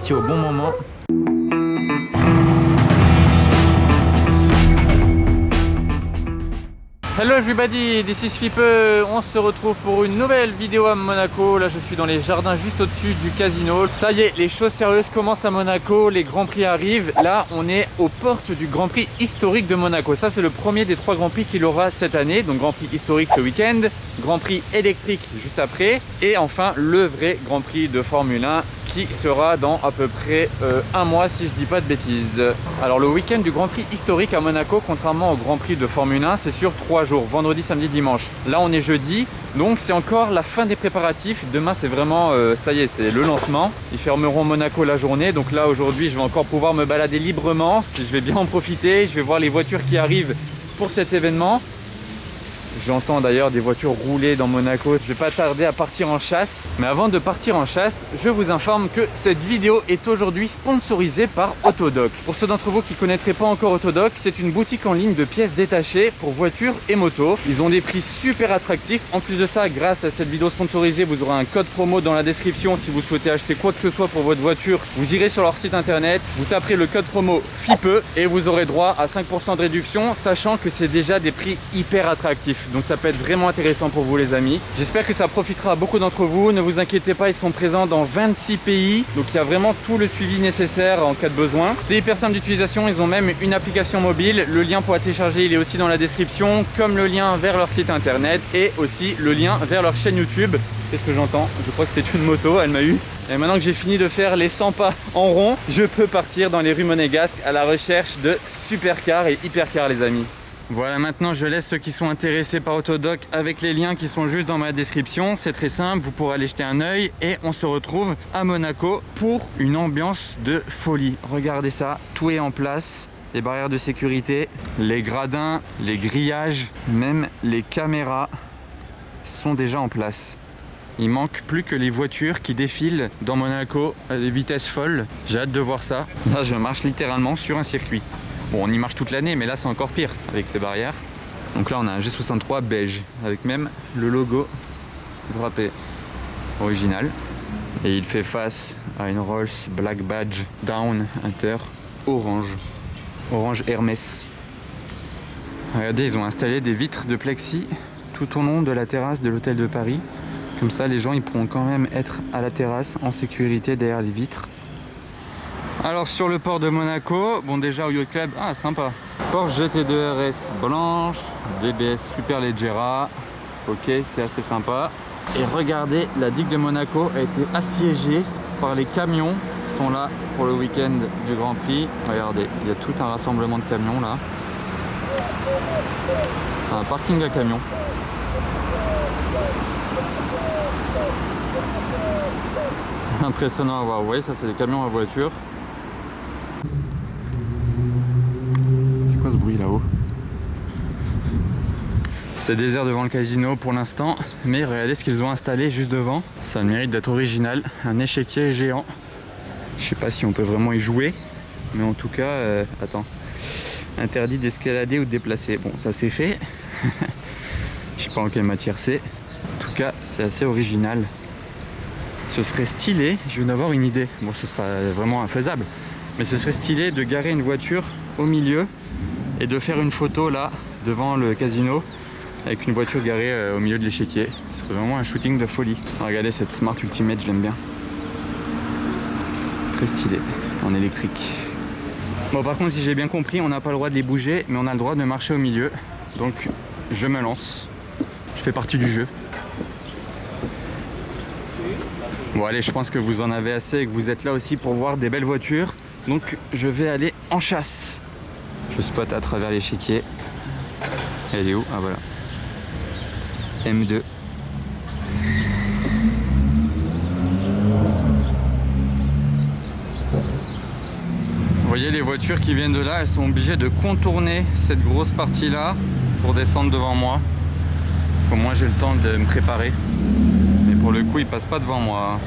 parti au bon moment. Hello everybody, this is Fipe. On se retrouve pour une nouvelle vidéo à Monaco. Là je suis dans les jardins juste au-dessus du casino. Ça y est, les choses sérieuses commencent à Monaco, les Grands Prix arrivent. Là on est aux portes du Grand Prix historique de Monaco. Ça c'est le premier des 3 Grands Prix qu'il aura cette année. Donc Grand Prix historique ce week-end, Grand Prix électrique juste après. Et enfin le vrai Grand Prix de Formule 1 qui sera dans à peu près un mois si je dis pas de bêtises. Alors le week-end du Grand Prix historique à Monaco, contrairement au Grand Prix de Formule 1, c'est sur 3 jours, vendredi, samedi, dimanche. Là on est jeudi, donc c'est encore la fin des préparatifs. Demain c'est vraiment, ça y est, c'est le lancement. Ils fermeront Monaco la journée, donc là aujourd'hui je vais encore pouvoir me balader librement. Je vais bien en profiter, je vais voir les voitures qui arrivent pour cet événement. J'entends d'ailleurs des voitures rouler dans Monaco. Je vais pas tarder à partir en chasse. Mais avant de partir en chasse, je vous informe que cette vidéo est aujourd'hui sponsorisée par Autodoc. Pour ceux d'entre vous qui ne connaîtraient pas encore Autodoc, c'est une boutique en ligne de pièces détachées pour voitures et motos. Ils ont des prix super attractifs. En plus de ça, grâce à cette vidéo sponsorisée, vous aurez un code promo dans la description si vous souhaitez acheter quoi que ce soit pour votre voiture. Vous irez sur leur site internet, vous taperez le code promo FIPE et vous aurez droit à 5% de réduction, sachant que c'est déjà des prix hyper attractifs. Donc ça peut être vraiment intéressant pour vous les amis. J'espère que ça profitera à beaucoup d'entre vous. Ne vous inquiétez pas, ils sont présents dans 26 pays. Donc il y a vraiment tout le suivi nécessaire en cas de besoin. C'est hyper simple d'utilisation. Ils ont même une application mobile. Le lien pour la télécharger, il est aussi dans la description. Comme le lien vers leur site internet et aussi le lien vers leur chaîne YouTube. Qu'est-ce que j'entends? Je crois que c'était une moto, elle m'a eu. Et maintenant que j'ai fini de faire les 100 pas en rond, je peux partir dans les rues monégasques à la recherche de supercars et hypercars les amis. Voilà, maintenant je laisse ceux qui sont intéressés par Autodoc avec les liens qui sont juste dans ma description. C'est très simple, vous pourrez aller jeter un œil et on se retrouve à Monaco pour une ambiance de folie. Regardez ça, tout est en place. Les barrières de sécurité, les gradins, les grillages, même les caméras sont déjà en place. Il manque plus que les voitures qui défilent dans Monaco à des vitesses folles. J'ai hâte de voir ça. Là je marche littéralement sur un circuit. Bon, on y marche toute l'année, mais là c'est encore pire avec ces barrières. Donc là on a un G63 beige avec même le logo drapé original. Et il fait face à une Rolls Black Badge Down Hunter orange. Orange Hermès. Regardez, ils ont installé des vitres de plexi tout au long de la terrasse de l'hôtel de Paris. Comme ça les gens ils pourront quand même être à la terrasse en sécurité derrière les vitres. Alors sur le port de Monaco, bon déjà au Yacht Club, ah sympa. Porsche GT2 RS blanche, DBS Superleggera, ok c'est assez sympa. Et regardez, la digue de Monaco a été assiégée par les camions qui sont là pour le week-end du Grand Prix. Regardez, il y a tout un rassemblement de camions là. C'est un parking à camions. C'est impressionnant à voir, vous voyez ça c'est des camions à voiture. C'est quoi ce bruit là-haut? C'est désert devant le casino pour l'instant, mais regardez ce qu'ils ont installé juste devant. Ça a le mérite d'être original, un échiquier géant. Je sais pas si on peut vraiment y jouer, mais en tout cas, attends, interdit d'escalader ou de déplacer. Bon, ça c'est fait. Je sais pas en quelle matière c'est. En tout cas, c'est assez original. Ce serait stylé, je viens d'avoir une idée. Bon, ce sera vraiment infaisable, mais ce serait stylé de garer une voiture au milieu et de faire une photo là devant le casino avec une voiture garée au milieu de l'échiquier. Ce serait vraiment un shooting de folie. Regardez cette Smart Ultimate, je l'aime bien. Très stylé, en électrique. Bon par contre si j'ai bien compris, on n'a pas le droit de les bouger, mais on a le droit de marcher au milieu. Donc je me lance. Je fais partie du jeu. Bon allez, je pense que vous en avez assez et que vous êtes là aussi pour voir des belles voitures. Donc je vais aller en chasse. Je spot à travers l'échiquier. Elle est où? Ah voilà. M2. Vous voyez les voitures qui viennent de là, elles sont obligées de contourner cette grosse partie là pour descendre devant moi. Au moins j'ai le temps de me préparer. Mais pour le coup ils passent pas devant moi.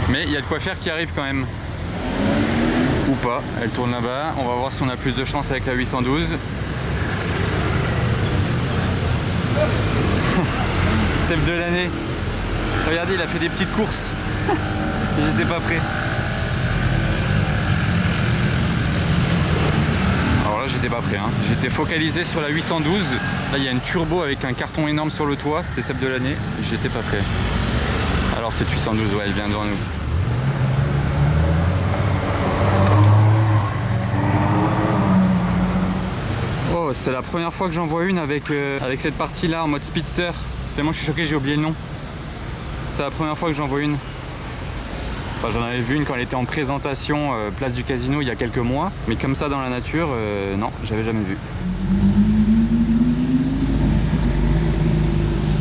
Mais il y a de quoi faire qui arrive quand même. Ou pas, elle tourne là-bas. On va voir si on a plus de chance avec la 812. Celle de l'année. Regardez, il a fait des petites courses. J'étais pas prêt. Alors là j'étais pas prêt, hein. J'étais focalisé sur la 812. Là il y a une turbo avec un carton énorme sur le toit, c'était celle de l'année. J'étais pas prêt. Alors cette 812, ouais, elle vient devant nous. Oh, c'est la première fois que j'en vois une avec cette partie là en mode speedster. Tellement je suis choqué, j'ai oublié le nom. C'est la première fois que j'en vois une. Enfin, j'en avais vu une quand elle était en présentation place du Casino il y a quelques mois, mais comme ça dans la nature, non, j'avais jamais vu.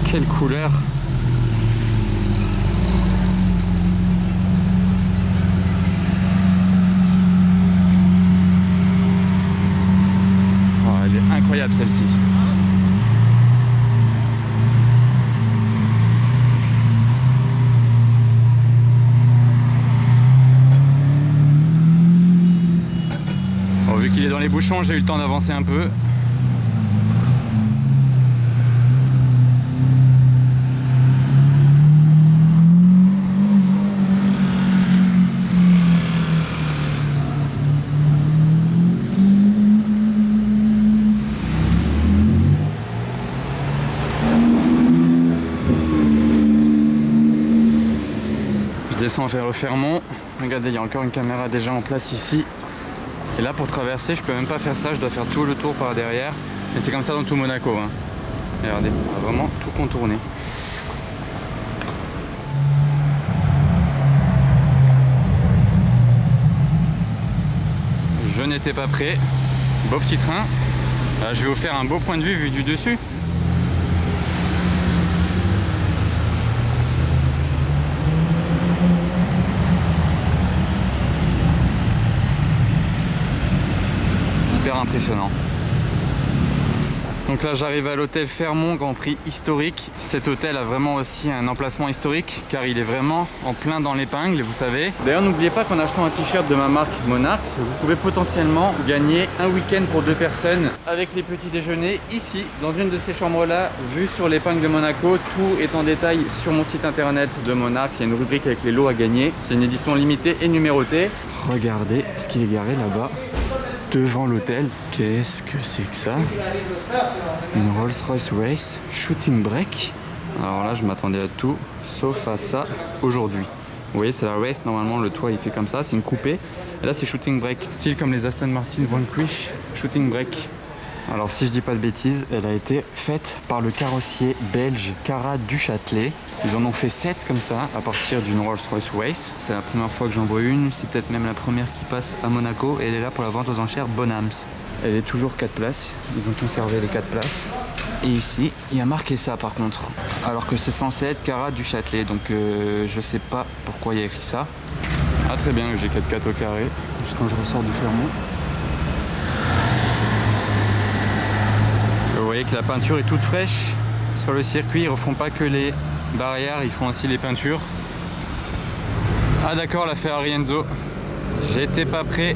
Quelle couleur! Oh, elle est incroyable celle-ci. Vu qu'il est dans les bouchons, j'ai eu le temps d'avancer un peu. Je descends vers le Fermont. Regardez, il y a encore une caméra déjà en place ici. Et là pour traverser, je peux même pas faire ça, je dois faire tout le tour par derrière. Et c'est comme ça dans tout Monaco, hein. Regardez, on va vraiment tout contourner. Je n'étais pas prêt. Beau petit train. Là, je vais vous faire un beau point de vue vu du dessus. Impressionnant. Donc là j'arrive à l'hôtel Fermont, Grand Prix historique. Cet hôtel a vraiment aussi un emplacement historique car il est vraiment en plein dans l'épingle, vous savez. D'ailleurs n'oubliez pas qu'en achetant un t-shirt de ma marque Monarchs, vous pouvez potentiellement gagner un week-end pour 2 personnes avec les petits déjeuners ici dans une de ces chambres là, vue sur l'épingle de Monaco. Tout est en détail sur mon site internet de Monarchs. Il y a une rubrique avec les lots à gagner. C'est une édition limitée et numérotée. Regardez ce qui est garé là-bas. Devant l'hôtel, qu'est-ce que c'est que ça? Une Rolls-Royce Race Shooting Brake. Alors là je m'attendais à tout sauf à ça aujourd'hui. Vous voyez, c'est la Race, normalement le toit il fait comme ça, c'est une coupée. Et là c'est Shooting Brake, style comme les Aston Martin Vanquish Shooting Brake. Alors si je dis pas de bêtises, elle a été faite par le carrossier belge Cara du Châtelet. Ils en ont fait 7 comme ça à partir d'une Rolls-Royce Race. C'est la première fois que j'en vois une, c'est peut-être même la première qui passe à Monaco et elle est là pour la vente aux enchères Bonhams. Elle est toujours 4 places, ils ont conservé les 4 places. Et ici, il y a marqué ça par contre, alors que c'est censé être Cara du Châtelet, donc je sais pas pourquoi il y a écrit ça. Ah très bien, j'ai 4x4 au carré, juste quand je ressors du Fermont. Vous voyez que la peinture est toute fraîche sur le circuit, ils refont pas que les barrières, ils font aussi les peintures. Ah d'accord, la Ferrari Enzo, j'étais pas prêt.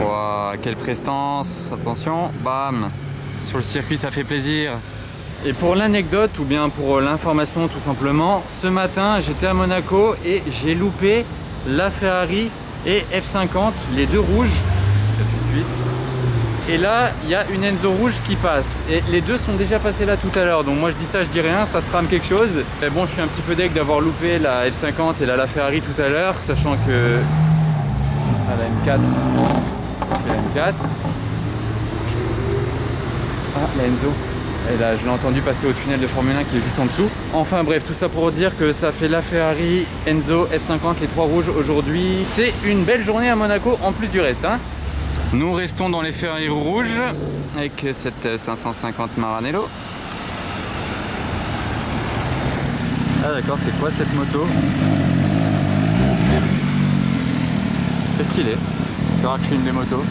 Waouh, quelle prestance, attention, bam, sur le circuit ça fait plaisir. Et pour l'anecdote ou bien pour l'information tout simplement, ce matin j'étais à Monaco et j'ai loupé la Ferrari et F50, les deux rouges. Tout de suite. Et là il y a une Enzo rouge qui passe et les deux sont déjà passés là tout à l'heure, donc moi je dis ça, je dis rien, ça se trame quelque chose. Mais bon, je suis un petit peu deg d'avoir loupé la F50 et la Ferrari tout à l'heure, sachant que la M4, la M4, ah la Enzo. Et là, je l'ai entendu passer au tunnel de Formule 1 qui est juste en dessous. Enfin bref, tout ça pour dire que ça fait la Ferrari, Enzo, F50, les 3 rouges aujourd'hui. C'est une belle journée à Monaco en plus du reste, hein. Nous restons dans les Ferrari rouges avec cette 550 Maranello. Ah d'accord, c'est quoi cette moto? C'est stylé. C'est rare que je filme des motos.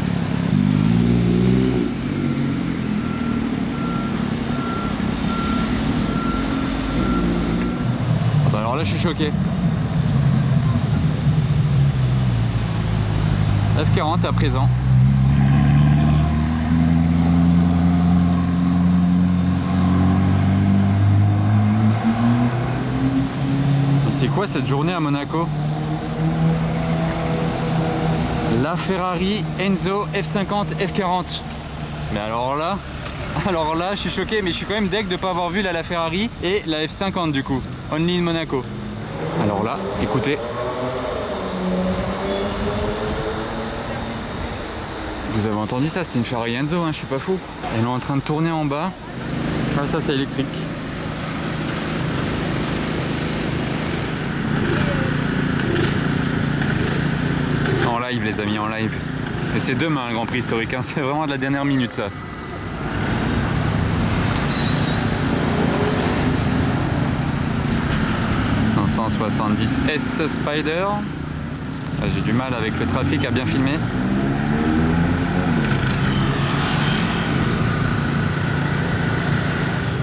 Alors là je suis choqué. F40 à présent. C'est quoi cette journée à Monaco? La Ferrari Enzo F50 F40. Mais alors là, je suis choqué, mais je suis quand même deg de ne pas avoir vu la Ferrari et la F50 du coup. Only in Monaco. Alors là, écoutez. Vous avez entendu ça, c'était une Ferrari Enzo, hein, je suis pas fou. Elle est en train de tourner en bas. Ah, ça c'est électrique. En live les amis, en live. Et c'est demain le Grand Prix historique, hein. C'est vraiment de la dernière minute ça. S Spider. Ah, j'ai du mal avec le trafic à bien filmer.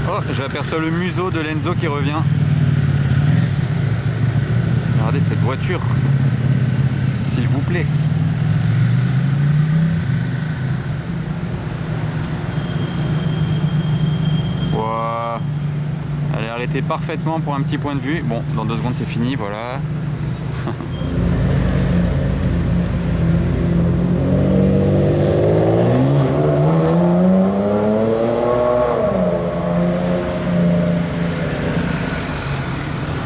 Oh, j'aperçois le museau de l'Enzo qui revient. Regardez cette voiture, s'il vous plaît. Wow. Elle est arrêtée parfaitement pour un petit point de vue. Bon, dans 2 secondes c'est fini, voilà.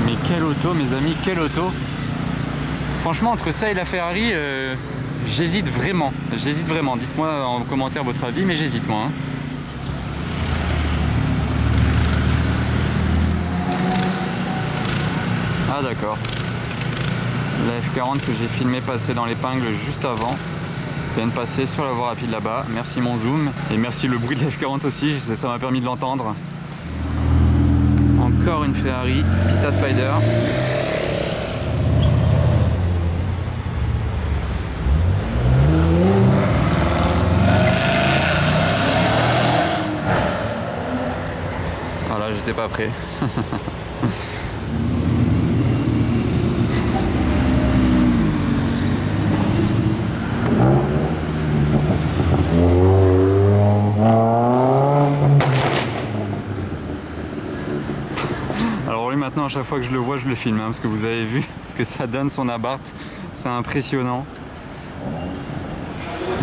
Mais quelle auto mes amis, quelle auto. Franchement entre ça et la Ferrari, j'hésite vraiment. Dites-moi en commentaire votre avis, mais j'hésite moi. Hein. Ah d'accord. La F40 que j'ai filmé passer dans l'épingle juste avant vient de passer sur la voie rapide là-bas. Merci mon zoom et merci le bruit de la F40 aussi, ça m'a permis de l'entendre. Encore une Ferrari Pista Spider. Voilà, j'étais pas prêt. Alors lui maintenant à chaque fois que je le vois je le filme hein, parce que vous avez vu ce que ça donne son abarth, c'est impressionnant.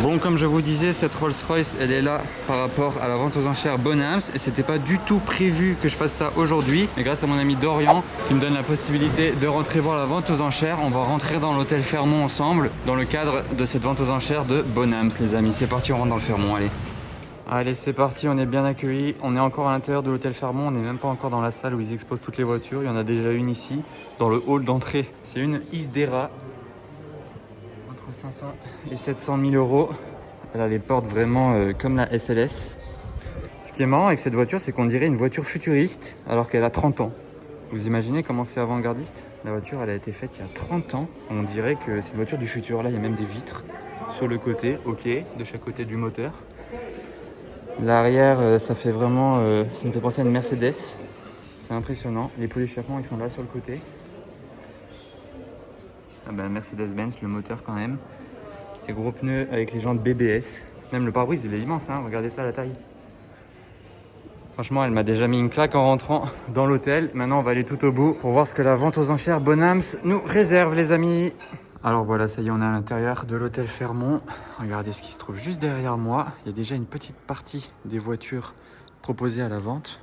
Bon comme je vous disais cette Rolls-Royce elle est là par rapport à la vente aux enchères Bonhams et c'était pas du tout prévu que je fasse ça aujourd'hui mais grâce à mon ami Dorian qui me donne la possibilité de rentrer voir la vente aux enchères, on va rentrer dans l'hôtel Fermont ensemble dans le cadre de cette vente aux enchères de Bonhams les amis. C'est parti, on rentre dans le Fermont, allez. Allez c'est parti, on est bien accueillis, on est encore à l'intérieur de l'hôtel Fermont, on n'est même pas encore dans la salle où ils exposent toutes les voitures, il y en a déjà une ici, dans le hall d'entrée. C'est une Isdera, entre 500 et 700 000 euros. Elle a les portes vraiment comme la SLS. Ce qui est marrant avec cette voiture, c'est qu'on dirait une voiture futuriste alors qu'elle a 30 ans. Vous imaginez comment c'est avant-gardiste? La voiture elle a été faite il y a 30 ans, on dirait que c'est une voiture du futur. Là il y a même des vitres sur le côté, ok, de chaque côté du moteur. L'arrière, ça fait vraiment, ça me fait penser à une Mercedes. C'est impressionnant. Les pots d'échappement, ils sont là sur le côté. Ah ben, Mercedes-Benz, le moteur quand même. Ces gros pneus avec les jantes BBS. Même le pare-brise, il est immense, hein. Regardez ça, la taille. Franchement, elle m'a déjà mis une claque en rentrant dans l'hôtel. Maintenant, on va aller tout au bout pour voir ce que la vente aux enchères Bonhams nous réserve, les amis. Alors voilà, ça y est, on est à l'intérieur de l'hôtel Fermont. Regardez ce qui se trouve juste derrière moi. Il y a déjà une petite partie des voitures proposées à la vente.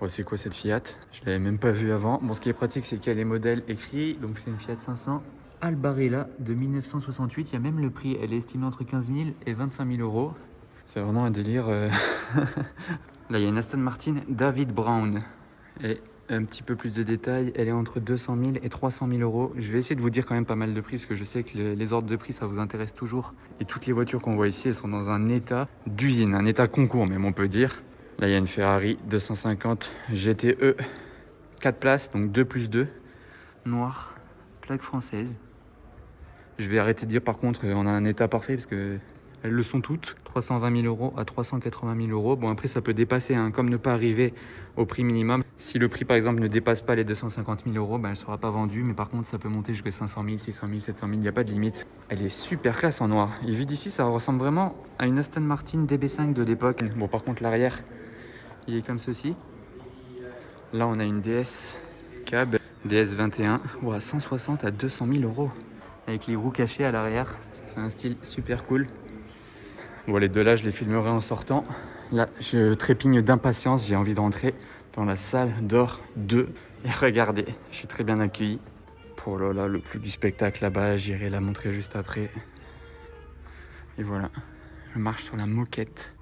Oh, c'est quoi cette Fiat? Je ne l'avais même pas vue avant. Bon, ce qui est pratique, c'est qu'il y a les modèles écrits. Donc c'est une Fiat 500 Albarella de 1968. Il y a même le prix. Elle est estimée entre 15 000 et 25 000 euros. C'est vraiment un délire. Là, il y a une Aston Martin David Brown. Et un petit peu plus de détails, elle est entre 200 000 et 300 000 euros. Je vais essayer de vous dire quand même pas mal de prix parce que je sais que les ordres de prix ça vous intéresse toujours. Et toutes les voitures qu'on voit ici, elles sont dans un état d'usine, un état concours même on peut dire. Là il y a une Ferrari 250 GTE 4 places, donc 2+2, noir, plaque française. Je vais arrêter de dire par contre on a un état parfait parce que elles le sont toutes, 320 000 euros à 380 000 euros. Bon, après, ça peut dépasser, hein, comme ne pas arriver au prix minimum. Si le prix, par exemple, ne dépasse pas les 250 000 euros, ben, elle ne sera pas vendue. Mais par contre, ça peut monter jusqu'à 500 000, 600 000, 700 000. Il n'y a pas de limite. Elle est super classe en noir. Et vu d'ici, ça ressemble vraiment à une Aston Martin DB5 de l'époque. Bon, par contre, l'arrière, il est comme ceci. Là, on a une DS cab DS21, ouais, 160 à 200 000 euros. Avec les roues cachées à l'arrière, ça fait un style super cool. Bon, les deux là, je les filmerai en sortant. Là, je trépigne d'impatience, j'ai envie de rentrer dans la salle d'or 2. Et regardez, je suis très bien accueilli. Pour là, le plus du spectacle là-bas, j'irai la montrer juste après. Et voilà, je marche sur la moquette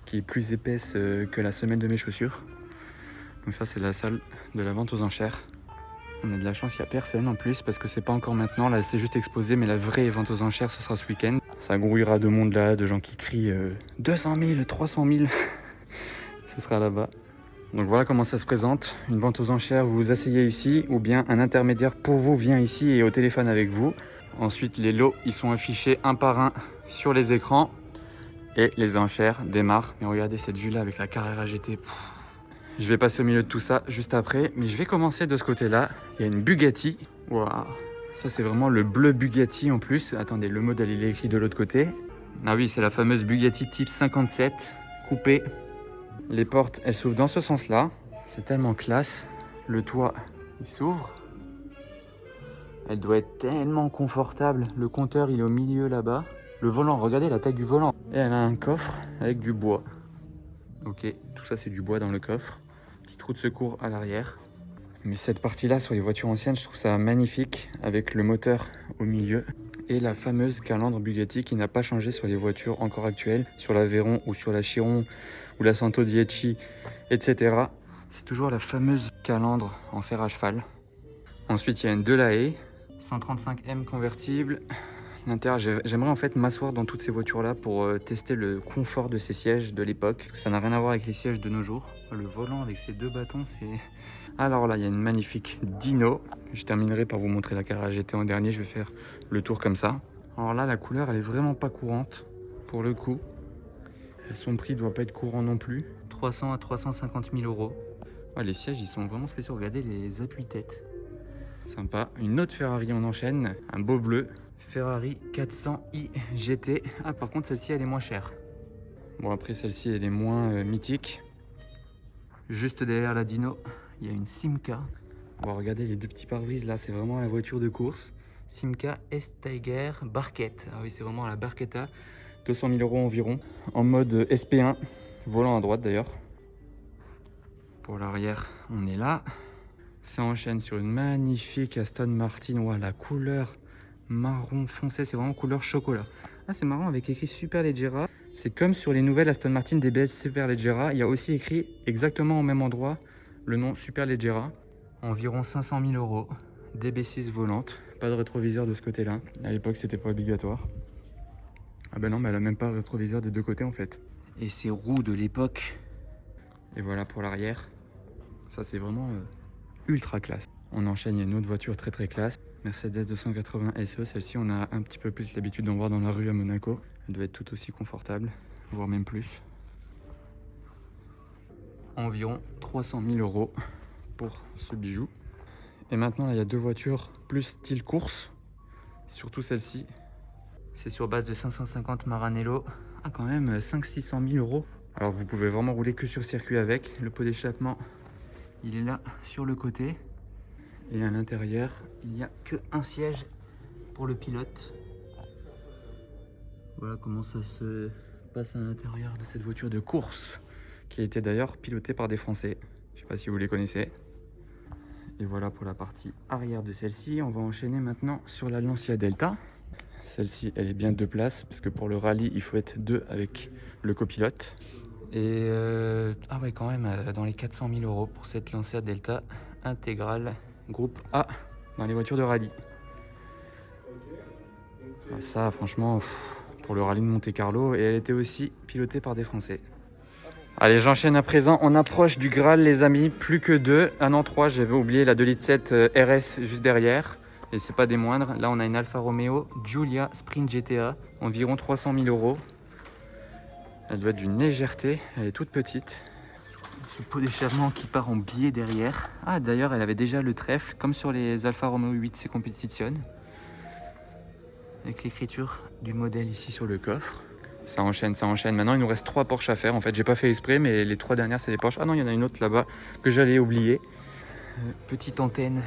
qui est plus épaisse que la semelle de mes chaussures. Donc ça, c'est la salle de la vente aux enchères. On a de la chance, il n'y a personne en plus parce que c'est pas encore maintenant. Là, c'est juste exposé, mais la vraie vente aux enchères, ce sera ce week-end. Ça grouillera de monde là, de gens qui crient 200 000, 300 000. Ce sera là-bas. Donc voilà comment ça se présente. Une vente aux enchères, vous vous asseyez ici ou bien un intermédiaire pour vous vient ici et est au téléphone avec vous. Ensuite, les lots, ils sont affichés un par un sur les écrans et les enchères démarrent. Mais regardez cette vue-là avec la Carrera AGT. Je vais passer au milieu de tout ça juste après, mais je vais commencer de ce côté-là. Il y a une Bugatti. Waouh, ça c'est vraiment le bleu Bugatti en plus. Attendez, le modèle il est écrit de l'autre côté. Ah oui, c'est la fameuse Bugatti type 57 coupée. Les portes, elles s'ouvrent dans ce sens-là. C'est tellement classe. Le toit, il s'ouvre. Elle doit être tellement confortable. Le compteur, il est au milieu là-bas. Le volant, regardez la taille du volant. Et elle a un coffre avec du bois. Ok, tout ça c'est du bois dans le coffre. Petit trou de secours à l'arrière. Mais cette partie-là, sur les voitures anciennes, je trouve ça magnifique. Avec le moteur au milieu. Et la fameuse calandre Bugatti qui n'a pas changé sur les voitures encore actuelles. Sur la Veyron ou sur la Chiron ou la Santo Dieci, etc. C'est toujours la fameuse calandre en fer à cheval. Ensuite, il y a une Delahaye 135M convertible. L'intérieur, j'aimerais en fait m'asseoir dans toutes ces voitures-là pour tester le confort de ces sièges de l'époque. Parce que ça n'a rien à voir avec les sièges de nos jours. Le volant avec ces deux bâtons, c'est... Alors là, il y a une magnifique Dino. Je terminerai par vous montrer la Carrera GT en dernier. Je vais faire le tour comme ça. Alors là, la couleur, elle est vraiment pas courante pour le coup. Son prix doit pas être courant non plus. 300 à 350 000 euros. Ouais, les sièges, ils sont vraiment spéciaux. Regardez les appuis-têtes. Sympa. Une autre Ferrari en enchaîne. Un beau bleu. Ferrari 400i GT. Ah, par contre, celle-ci, elle est moins chère. Bon, après, celle-ci, elle est moins mythique. Juste derrière la Dino, il y a une Simca. Bon, regardez les deux petits pare-brises là, c'est vraiment la voiture de course. Simca S-Tiger Barquette. Ah oui, c'est vraiment la Barquetta. 200 000 euros environ. En mode SP1. Volant à droite d'ailleurs. Pour l'arrière, on est là. Ça enchaîne sur une magnifique Aston Martin. Wow, la couleur marron foncé, c'est vraiment couleur chocolat. Ah, c'est marrant avec écrit Superleggera. C'est comme sur les nouvelles Aston Martin DBS Superleggera. Il y a aussi écrit exactement au même endroit le nom Superleggera. Environ 500 000 euros. DB6 volante. Pas de rétroviseur de ce côté-là. À l'époque, c'était pas obligatoire. Ah ben non, mais elle a même pas de rétroviseur des deux côtés en fait. Et ces roues de l'époque. Et voilà pour l'arrière. Ça, c'est vraiment ultra classe. On enchaîne, il y a une autre voiture très très classe. Mercedes 280 SE, celle-ci on a un petit peu plus l'habitude d'en voir dans la rue à Monaco. Elle doit être tout aussi confortable, voire même plus. Environ 300 000 euros pour ce bijou. Et maintenant là, il y a deux voitures plus style course, surtout celle-ci. C'est sur base de 550 Maranello. Ah quand même 500-600 000 euros. Alors vous pouvez vraiment rouler que sur circuit avec. Le pot d'échappement, il est là sur le côté. Et à l'intérieur, il n'y a qu'un siège pour le pilote. Voilà comment ça se passe à l'intérieur de cette voiture de course, qui a été d'ailleurs pilotée par des Français. Je ne sais pas si vous les connaissez. Et voilà pour la partie arrière de celle-ci. On va enchaîner maintenant sur la Lancia Delta. Celle-ci, elle est bien 2 places, parce que pour le rallye, il faut être 2 avec le copilote. Et ah ouais, quand même, dans les 400 000 euros pour cette Lancia Delta intégrale. Groupe A dans les voitures de rallye. Ça franchement pour le rallye de Monte Carlo, et elle était aussi pilotée par des Français. Allez, j'enchaîne à présent, on approche du Graal les amis, plus que 2, ah non 3, j'avais oublié la 2,7 litres RS juste derrière, et c'est pas des moindres. Là on a une Alfa Romeo Giulia Sprint GTA, environ 300 000 euros. Elle doit être d'une légèreté, elle est toute petite. Ce pot d'échappement qui part en biais derrière. Ah d'ailleurs elle avait déjà le trèfle comme sur les Alfa Romeo 8C Competition. Avec l'écriture du modèle ici sur le coffre. Ça enchaîne, ça enchaîne. Maintenant il nous reste 3 Porsche à faire. En fait j'ai pas fait exprès mais les 3 dernières c'est des Porsche. Ah non il y en a une autre là-bas que j'allais oublier. Petite antenne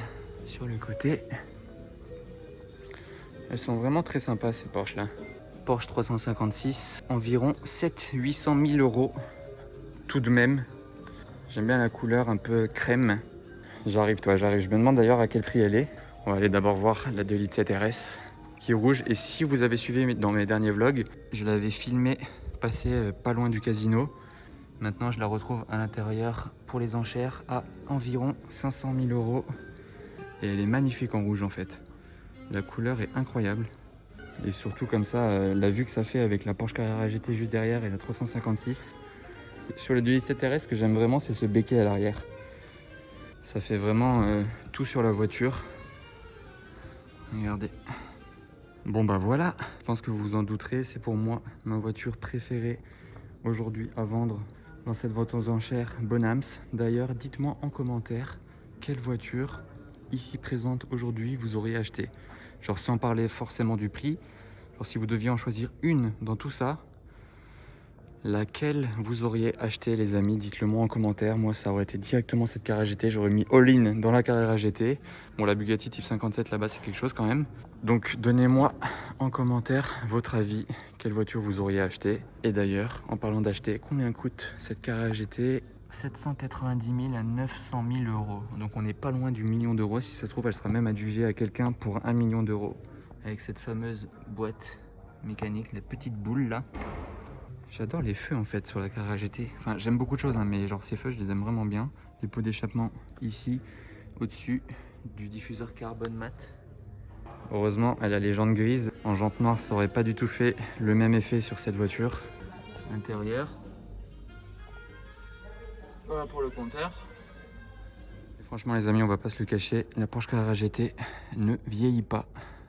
sur le côté. Elles sont vraiment très sympas ces Porsche là. Porsche 356, environ 700-800 000 € tout de même. J'aime bien la couleur un peu crème. J'arrive. Je me demande d'ailleurs à quel prix elle est. On va aller d'abord voir la 2 litres 7 RS qui est rouge. Et si vous avez suivi dans mes derniers vlogs, je l'avais filmé passer pas loin du casino. Maintenant, je la retrouve à l'intérieur pour les enchères à environ 500 000 €. Et elle est magnifique en rouge en fait. La couleur est incroyable. Et surtout comme ça, la vue que ça fait avec la Porsche Carrera GT juste derrière et la 356. Sur le 2.7 RS, ce que j'aime vraiment, c'est ce béquet à l'arrière. Ça fait vraiment tout sur la voiture. Regardez. Bon bah voilà, je pense que vous vous en douterez, c'est pour moi ma voiture préférée aujourd'hui à vendre dans cette vente aux enchères Bonhams. D'ailleurs, dites-moi en commentaire quelle voiture ici présente aujourd'hui vous auriez acheté. Genre sans parler forcément du prix, genre si vous deviez en choisir une dans tout ça, laquelle vous auriez acheté les amis, dites-le moi en commentaire. Moi ça aurait été directement cette Carrera GT, j'aurais mis all-in dans la Carrera GT. Bon, la Bugatti Type 57 là-bas c'est quelque chose quand même. Donc donnez-moi en commentaire votre avis, quelle voiture vous auriez acheté. Et d'ailleurs, en parlant d'acheter, combien coûte cette Carrera GT? 790 000 à 900 000 €. Donc on n'est pas loin du million d'euros. Si ça se trouve, elle sera même adjugée à quelqu'un pour 1 million d'euros. Avec cette fameuse boîte mécanique, la petite boule là. J'adore les feux en fait sur la Carrera GT. Enfin, j'aime beaucoup de choses, hein, mais genre ces feux, je les aime vraiment bien. Les pots d'échappement ici, au-dessus du diffuseur carbone mat. Heureusement, elle a les jantes grises. En jantes noires, ça aurait pas du tout fait le même effet sur cette voiture. L'intérieur. Voilà pour le compteur. Et franchement les amis, on va pas se le cacher, la Porsche Carrera GT ne vieillit pas.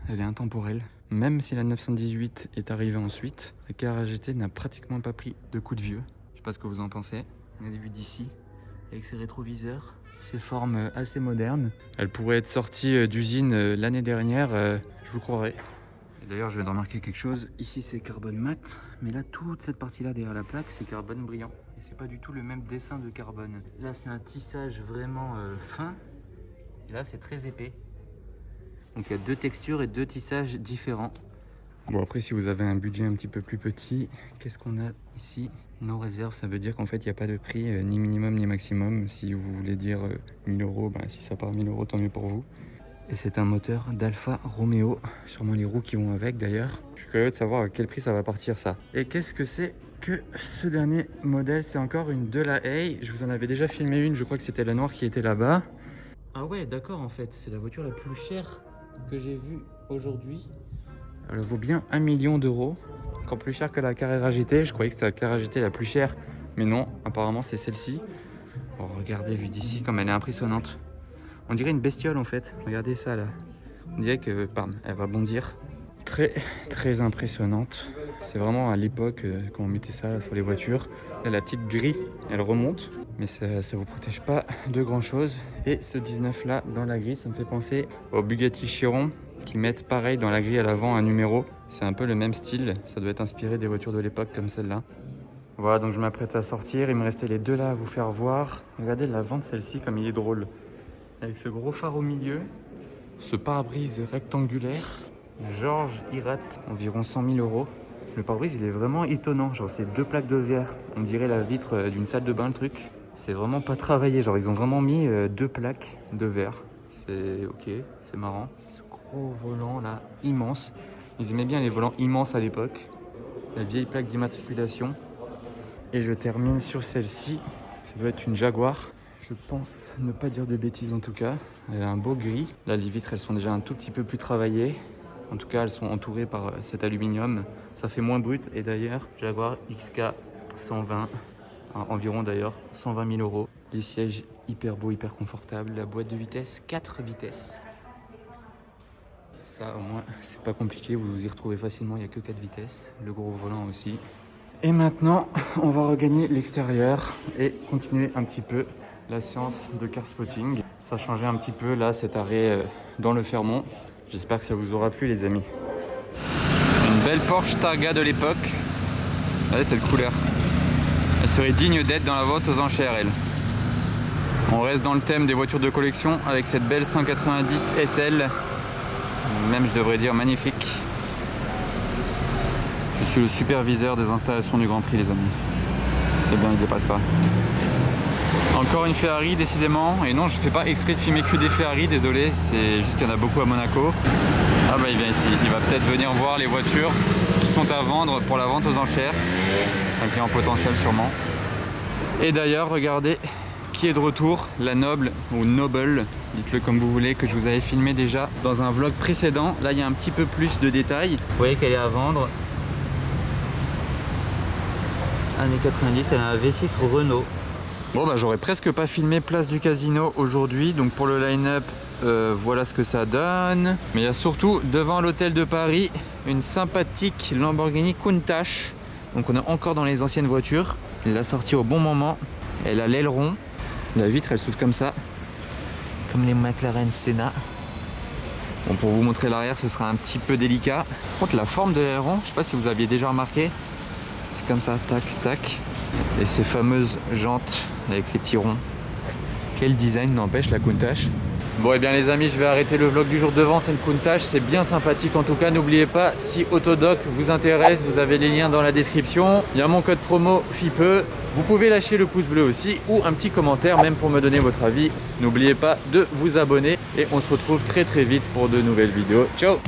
Elle est intemporelle. Même si la 918 est arrivée ensuite, la Carrera GT n'a pratiquement pas pris de coup de vieux. Je sais pas ce que vous en pensez. On a des vues d'ici, avec ses rétroviseurs, ses formes assez modernes. Elle pourrait être sortie d'usine l'année dernière, je vous croirais. Et d'ailleurs, je viens de remarquer quelque chose. Ici, c'est carbone mat, mais là, toute cette partie-là derrière la plaque, c'est carbone brillant. Et c'est pas du tout le même dessin de carbone. Là, c'est un tissage vraiment fin, et là, c'est très épais. Donc il y a deux textures et deux tissages différents. Bon après si vous avez un budget un petit peu plus petit, qu'est-ce qu'on a ici? Nos réserves, ça veut dire qu'en fait il n'y a pas de prix ni minimum ni maximum. Si vous voulez dire 1000 €, ben, si ça part 1000 € tant mieux pour vous. Et c'est un moteur d'Alfa Romeo, sûrement les roues qui vont avec d'ailleurs. Je suis curieux de savoir à quel prix ça va partir ça. Et qu'est-ce que c'est que ce dernier modèle? C'est encore une de la Hay. Je vous en avais déjà filmé une, je crois que c'était la noire qui était là-bas. Ah ouais d'accord, en fait c'est la voiture la plus chère que j'ai vue aujourd'hui. Elle vaut bien 1 million d'euros, encore plus cher que la Carrera GT. Je croyais que c'était la Carrera GT la plus chère, mais non, apparemment c'est celle-ci. Oh, regardez, vue d'ici, comme elle est impressionnante. On dirait une bestiole en fait, regardez ça là. On dirait que, bam, elle va bondir. Très impressionnante. C'est vraiment à l'époque quand on mettait ça là, sur les voitures. Là, la petite grille, elle remonte, mais ça ne vous protège pas de grand chose. Et ce 19 là dans la grille, ça me fait penser au Bugatti Chiron qui mettent pareil dans la grille à l'avant un numéro. C'est un peu le même style, ça doit être inspiré des voitures de l'époque comme celle-là. Voilà, donc je m'apprête à sortir, il me restait les deux là à vous faire voir. Regardez l'avant de celle-ci comme il est drôle. Avec ce gros phare au milieu, ce pare-brise rectangulaire, Georges Hirat, environ 100 000 €. Le pare-brise il est vraiment étonnant, genre c'est deux plaques de verre, on dirait la vitre d'une salle de bain le truc. C'est vraiment pas travaillé, genre ils ont vraiment mis deux plaques de verre. C'est ok, c'est marrant. Ce gros volant là, immense. Ils aimaient bien les volants immenses à l'époque. La vieille plaque d'immatriculation. Et je termine sur celle-ci, ça doit être une Jaguar. Je pense ne pas dire de bêtises en tout cas. Elle a un beau gris. Là les vitres elles sont déjà un tout petit peu plus travaillées. En tout cas elles sont entourées par cet aluminium. Ça fait moins brut. Et d'ailleurs Jaguar XK 120, environ d'ailleurs 120 000 €. Les sièges hyper beaux, hyper confortables. La boîte de vitesse, 4 vitesses. Ça au moins c'est pas compliqué, vous vous y retrouvez facilement, il n'y a que 4 vitesses. Le gros volant aussi. Et maintenant on va regagner l'extérieur et continuer un petit peu la séance de car spotting. Ça a changé un petit peu là cet arrêt dans le Fermont. J'espère que ça vous aura plu les amis. Une belle Porsche Targa de l'époque. Regardez cette couleur. Elle serait digne d'être dans la vente aux enchères elle. On reste dans le thème des voitures de collection avec cette belle 190 SL. Même je devrais dire magnifique. Je suis le superviseur des installations du Grand Prix les amis. C'est bien, il ne dépasse pas. Encore une Ferrari décidément. Et non, je fais pas exprès de filmer que des Ferrari, désolé. C'est juste qu'il y en a beaucoup à Monaco. Ah bah il vient ici. Il va peut-être venir voir les voitures qui sont à vendre pour la vente aux enchères. Un client potentiel sûrement. Et d'ailleurs, regardez qui est de retour, la Noble ou Noble, dites-le comme vous voulez, que je vous avais filmé déjà dans un vlog précédent. Là, il y a un petit peu plus de détails. Vous voyez qu'elle est à vendre. Années 90, elle a un V6 Renault. Bon bah j'aurais presque pas filmé place du Casino aujourd'hui, donc pour le line-up, voilà ce que ça donne. Mais il y a surtout devant l'hôtel de Paris une sympathique Lamborghini Countach. Donc on est encore dans les anciennes voitures. Il l'a sortie au bon moment. Elle a l'aileron. La vitre elle s'ouvre comme ça. Comme les McLaren Senna. Bon, pour vous montrer l'arrière ce sera un petit peu délicat. Par contre la forme de l'aileron, je sais pas si vous aviez déjà remarqué. C'est comme ça, tac, tac. Et ces fameuses jantes avec les petits ronds. Quel design n'empêche la Countach. Bon et bien les amis, je vais arrêter le vlog du jour devant cette Countach. C'est bien sympathique en tout cas. N'oubliez pas, si Autodoc vous intéresse, vous avez les liens dans la description. Il y a mon code promo FIPE. Vous pouvez lâcher le pouce bleu aussi ou un petit commentaire même pour me donner votre avis. N'oubliez pas de vous abonner et on se retrouve très vite pour de nouvelles vidéos. Ciao!